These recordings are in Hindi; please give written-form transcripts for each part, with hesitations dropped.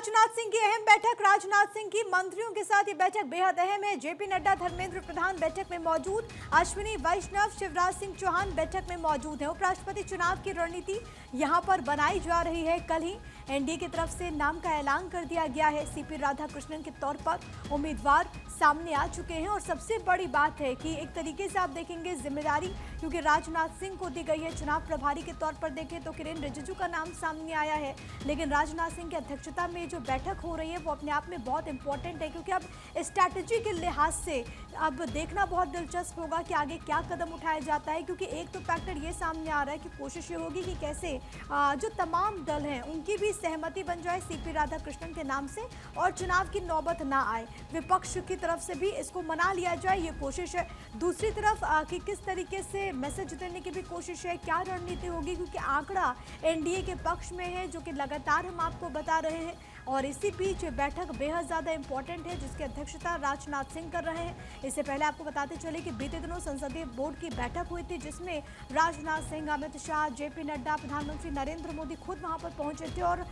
राजनाथ सिंह की अहम बैठक। राजनाथ सिंह की मंत्रियों के साथ ये बैठक बेहद अहम है। जेपी नड्डा, धर्मेंद्र प्रधान बैठक में मौजूद। अश्विनी वैष्णव, शिवराज सिंह चौहान बैठक में मौजूद हैं। उपराष्ट्रपति चुनाव की रणनीति यहां पर बनाई जा रही है। कल ही एनडीए की तरफ से नाम का ऐलान कर दिया गया है। सीपी राधाकृष्णन के तौर पर उम्मीदवार सामने आ चुके हैं और सबसे बड़ी बात है कि एक तरीके से आप देखेंगे जिम्मेदारी क्योंकि राजनाथ सिंह को दी गई है। चुनाव प्रभारी के तौर पर देखें तो किरेन रिजिजू का नाम सामने आया है, लेकिन राजनाथ सिंह की अध्यक्षता में जो बैठक हो रही है वो अपने आप में बहुत इंपॉर्टेंट है क्योंकि अब स्ट्रैटेजी के लिहाज से अब देखना बहुत दिलचस्प होगा कि आगे क्या कदम उठाया जाता है। क्योंकि एक तो फैक्टर ये सामने आ रहा है कि कोशिश ये होगी कि कैसे जो तमाम दल हैं उनकी भी सहमति बन जाए सीपी राधाकृष्णन के नाम से और चुनाव की नौबत ना आए। विपक्ष की तरफ से भी इसको मना लिया जाए, ये कोशिश है। दूसरी तरफ कि किस तरीके से मैसेज देने की भी कोशिश है, क्या रणनीति होगी, क्योंकि आंकड़ा एनडीए के पक्ष में है जो कि लगातार हम आपको बता रहे हैं। और इसी बीच बैठक बेहद ज़्यादा इंपॉर्टेंट है जिसकी अध्यक्षता राजनाथ सिंह कर रहे हैं। इससे पहले आपको बताते चले कि बीते दिनों संसदीय बोर्ड की बैठक हुई थी जिसमें राजनाथ सिंह, अमित शाह, जेपी नड्डा, प्रधानमंत्री नरेंद्र मोदी खुद वहां पर पहुंचे थे और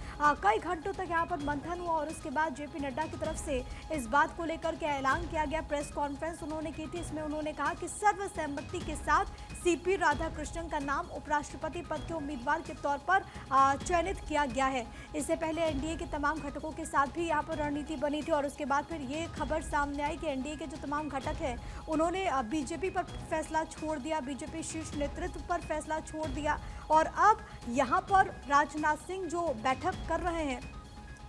कई घंटों तक यहां पर मंथन हुआ और उसके बाद जेपी नड्डा की तरफ से इस बात को लेकर के ऐलान किया गया। प्रेस कॉन्फ्रेंस उन्होंने की थी, इसमें उन्होंने कहा कि सर्वसम्मति के साथ सीपी राधाकृष्णन का नाम उपराष्ट्रपति पद के उम्मीदवार के तौर पर चयनित किया गया है। इससे पहले एनडीए के तमाम घटकों के साथ भी यहाँ पर रणनीति बनी थी और उसके बाद फिर ये खबर सामने आई कि एनडीए के जो तमाम घटक हैं उन्होंने बीजेपी पर फैसला छोड़ दिया, बीजेपी शीर्ष नेतृत्व पर फैसला छोड़ दिया और अब यहाँ पर राजनाथ सिंह जो बैठक कर रहे हैं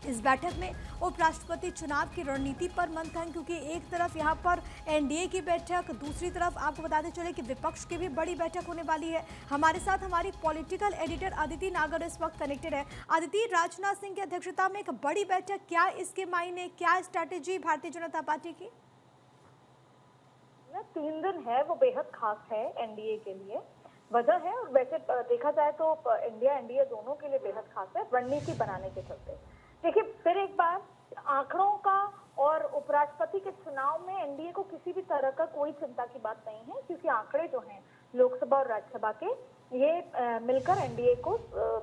इस बैठक में उपराष्ट्रपति चुनाव की रणनीति पर मंथन, क्योंकि एक तरफ यहाँ पर एनडीए की बैठक, दूसरी तरफ आपको बताते चले कि विपक्ष की भी बड़ी बैठक होने वाली है। हमारे साथ हमारी पॉलिटिकल एडिटर अदिति नागर इस वक्त कनेक्टेड है। अदिति, राजनाथ सिंह की अध्यक्षता में एक बड़ी बैठक, क्या इसके मायने, क्या स्ट्रैटेजी भारतीय जनता पार्टी की? 3 दिन है वो बेहद खास है एनडीए के लिए। वजह है, और वैसे देखा जाए तो एनडीए दोनों के लिए बेहद खास है रणनीति बनाने के चलते। देखिए, फिर एक बार आंकड़ों का और उपराष्ट्रपति के चुनाव में एनडीए को किसी भी तरह का कोई चिंता की बात नहीं है क्योंकि आंकड़े जो हैं लोकसभा और राज्यसभा के ये मिलकर एनडीए को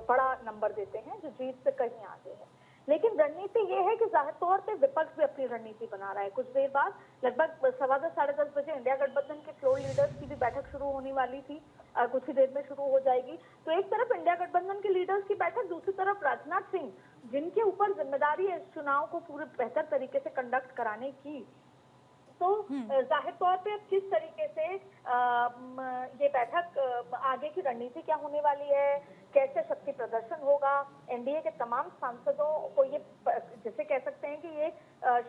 बड़ा नंबर देते हैं जो जीत से कहीं आगे है। लेकिन रणनीति ये है कि जाहिर तौर पे विपक्ष भी अपनी रणनीति बना रहा है। कुछ देर बाद लगभग 10:15 साढ़े 10 बजे इंडिया गठबंधन के फ्लोर लीडर्स की भी बैठक शुरू होने वाली थी, कुछ ही देर में शुरू हो जाएगी। तो एक तरफ इंडिया गठबंधन के लीडर्स की बैठक, दूसरी तरफ राजनाथ सिंह जिनके ऊपर जिम्मेदारी है इस चुनाव को पूरे बेहतर तरीके से कंडक्ट कराने की। तो जाहिर तौर पे किस तरीके से ये बैठक आगे की रणनीति क्या होने वाली है, कैसे शक्ति प्रदर्शन होगा, एनडीए के तमाम सांसदों को ये जैसे कह सकते हैं कि ये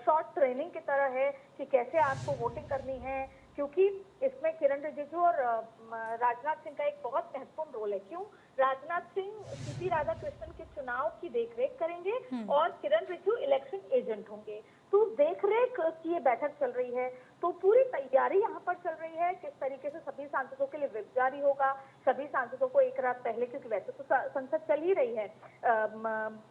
शॉर्ट ट्रेनिंग की तरह है कि कैसे आपको वोटिंग करनी है, क्योंकि इसमें किरेन रिजिजू और राजनाथ सिंह का एक बहुत महत्वपूर्ण रोल है। क्यों? राजनाथ सिंह सीपी राधाकृष्णन के चुनाव की देखरेख करेंगे और किरेन रिजिजू इलेक्शन एजेंट होंगे। तो देखरेख की ये बैठक चल रही है, तो पूरी तैयारी यहाँ पर चल रही है किस तरीके से सभी सांसदों के लिए व्हिप जारी होगा। सभी सांसदों को एक रात पहले, क्योंकि वैसे तो संसद चल ही रही है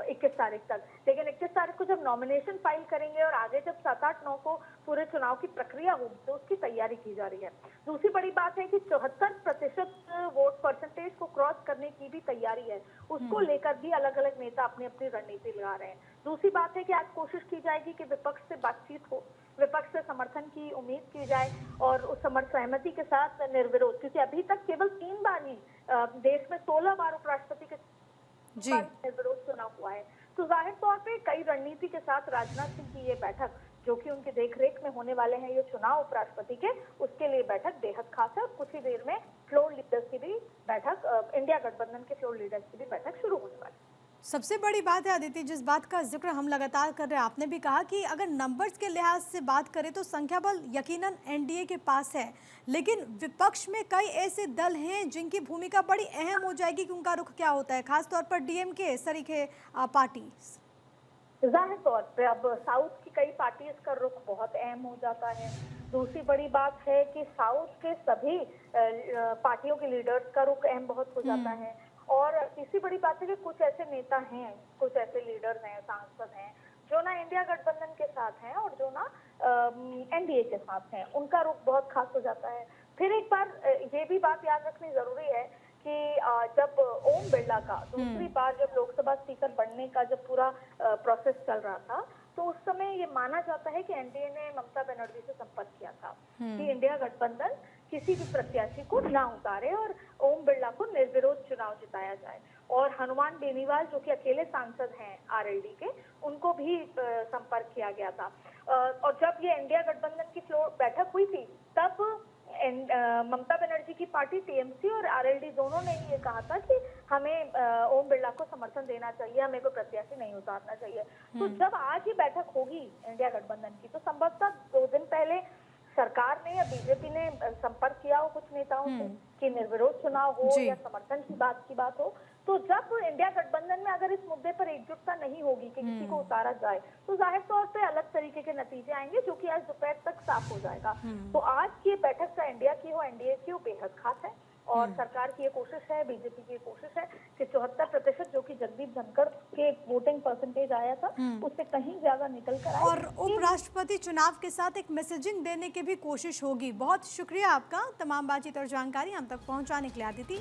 21 तारीख तक, लेकिन 21 तारीख को जब नॉमिनेशन फाइल करेंगे और आगे जब 7, 8, 9 को पूरे चुनाव की प्रक्रिया होगी तो उसकी तैयारी की जा रही है। दूसरी बड़ी बात है कि 74% वोट परसेंटेज को क्रॉस करने की भी तैयारी है, उसको लेकर भी अलग अलग नेता अपनी अपनी रणनीति लगा रहे हैं। दूसरी बात है कि आज कोशिश की जाएगी कि विपक्ष से बातचीत हो, विपक्ष से समर्थन की उम्मीद की जाए और उस सहमति के साथ निर्विरोध, क्योंकि अभी तक केवल 3 बार ही देश में 16 बार उपराष्ट्रपति के निर्विरोध चुनाव हुआ है। तो जाहिर तौर पे कई रणनीति के साथ राजनाथ सिंह की ये बैठक जो कि उनके देखरेख में होने वाले हैं ये चुनाव उपराष्ट्रपति के, उसके लिए बैठक बेहद खास है। और कुछ ही देर में फ्लोर लीडर्स की भी बैठक, इंडिया गठबंधन के फ्लोर लीडर्स की भी बैठक शुरू होने वाली है। सबसे बड़ी बात है अदिति, जिस बात का जिक्र हम लगातार कर रहे हैं, आपने भी कहा कि अगर नंबर्स के लिहाज से बात करें तो संख्या बल यकीनन एनडीए के पास है, लेकिन विपक्ष में कई ऐसे दल हैं जिनकी भूमिका बड़ी अहम हो जाएगी कि उनका रुख क्या होता है, खासतौर पर डीएमके सरीखे पार्टी। जाहिर तौर पे अब साउथ की कई पार्टीज का रुख बहुत अहम हो जाता है। दूसरी बड़ी बात है कि साउथ के सभी पार्टियों के लीडर्स का रुख अहम बहुत हो जाता है। और तीसरी बड़ी बात है कि कुछ ऐसे नेता हैं, कुछ ऐसे लीडर्स हैं, सांसद हैं जो ना इंडिया गठबंधन के साथ हैं और जो ना एनडीए के साथ हैं, उनका रुख बहुत खास हो जाता है। फिर एक बार ये भी बात याद रखनी जरूरी है कि जब ओम बिरला का दूसरी बार जब लोकसभा स्पीकर बनने का जब पूरा प्रोसेस चल रहा था, तो उस समय ये माना जाता है कि एनडीए ने ममता बनर्जी से संपर्क किया था कि इंडिया गठबंधन किसी भी प्रत्याशी को ना उतारे और ओम बिरला को निर्विरोध चुनाव जिताया जाए। और हनुमान बेनीवाल जो कि अकेले सांसद हैं आरएलडी के, उनको भी संपर्क किया गया था। और जब ये इंडिया गठबंधन की फ्लोर बैठक हुई थी, तब ममता बनर्जी की पार्टी टीएमसी और आरएलडी दोनों ने ये कहा था कि हमें ओम बिरला को समर्थन देना चाहिए, हमें कोई प्रत्याशी नहीं उतारना चाहिए। तो जब आज ये बैठक होगी इंडिया गठबंधन की, तो संभवतः 2 दिन पहले सरकार ने या बीजेपी ने संपर्क किया हो कुछ नेताओं से कि निर्विरोध चुनाव हो या समर्थन की बात हो। तो जब इंडिया गठबंधन में अगर इस मुद्दे पर एकजुटता नहीं होगी कि किसी को उतारा जाए, तो जाहिर तौर पे अलग तरीके के नतीजे आएंगे, जो कि आज दोपहर तक साफ हो जाएगा। तो आज की बैठक चाहे इंडिया की हो एनडीए की हो, बेहद खास है। और सरकार की ये कोशिश है, बीजेपी की ये कोशिश है कि 74% जो कि जगदीप धनखड़ के वोटिंग परसेंटेज आया था, उससे कहीं ज्यादा निकल कर आए। और उपराष्ट्रपति चुनाव के साथ एक मैसेजिंग देने की भी कोशिश होगी। बहुत शुक्रिया आपका तमाम बातचीत और जानकारी हम तक पहुंचाने के लिए, आदिति।